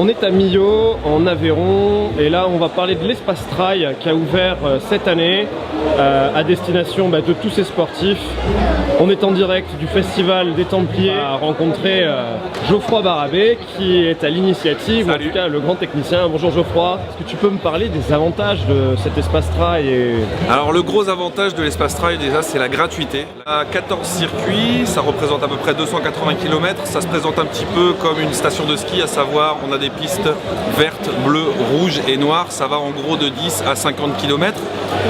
On est à Millau, en Aveyron, et là on va parler de l'Espace Trail qui a ouvert cette année à destination de tous ces sportifs. On est en direct du Festival des Templiers à rencontrer Geoffroy Barabé qui est à l'initiative, en tout cas le grand technicien. Bonjour Geoffroy, est-ce que tu peux me parler des avantages de cet Espace Trail Alors le gros avantage de l'Espace Trail déjà c'est la gratuité. À 14 circuits, ça représente à peu près 280 km, ça se présente un petit peu comme une station de ski, à savoir on a des pistes vertes, bleues, rouges et noires, ça va en gros de 10 à 50 km.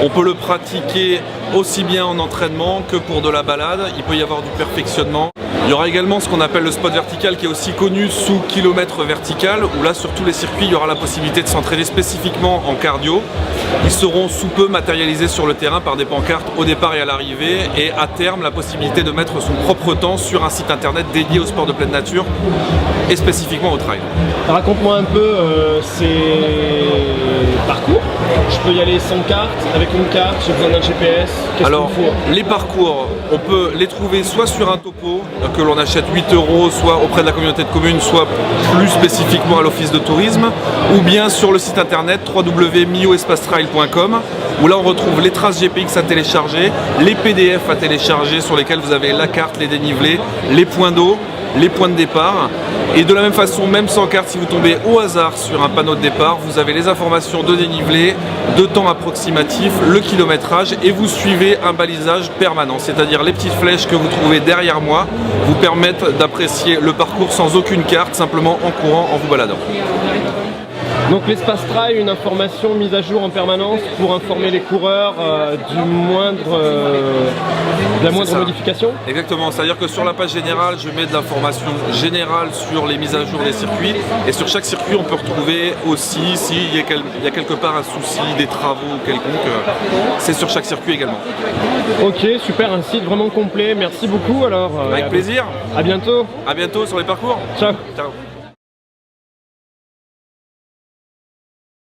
On peut le pratiquer aussi bien en entraînement que pour de la balade, il peut y avoir du perfectionnement. Il y aura également ce qu'on appelle le spot vertical qui est aussi connu sous kilomètre vertical, où là sur tous les circuits il y aura la possibilité de s'entraîner spécifiquement en cardio. Ils seront sous peu matérialisés sur le terrain par des pancartes au départ et à l'arrivée, et à terme la possibilité de mettre son propre temps sur un site internet dédié au sport de pleine nature et spécifiquement au trail. Raconte-moi un peu ces parcours. Je peux y aller sans carte, avec une carte, j'ai besoin d'un GPS. Alors, les parcours, on peut les trouver soit sur un topo que l'on achète 8 €, soit auprès de la communauté de communes, soit plus spécifiquement à l'office de tourisme, ou bien sur le site internet www.millau-espacetrail.com, où là on retrouve les traces GPX à télécharger, les PDF à télécharger sur lesquels vous avez la carte, les dénivelés, les points d'eau, les points de départ, et de la même façon, même sans carte, si vous tombez au hasard sur un panneau de départ, vous avez les informations de dénivelé, de temps approximatif, le kilométrage, et vous suivez un balisage permanent, c'est-à-dire les petites flèches que vous trouvez derrière moi vous permettent d'apprécier le parcours sans aucune carte, simplement en courant, en vous baladant. Donc l'Espace Trail, une information mise à jour en permanence pour informer les coureurs de la moindre modification. Exactement, c'est-à-dire que sur la page générale, je mets de l'information générale sur les mises à jour des circuits, et sur chaque circuit on peut retrouver aussi s'il y a quelque part un souci, des travaux quelconques, c'est sur chaque circuit également. Ok, super, un site vraiment complet, merci beaucoup alors. Avec plaisir. À bientôt. À bientôt sur les parcours. Ciao. Ciao.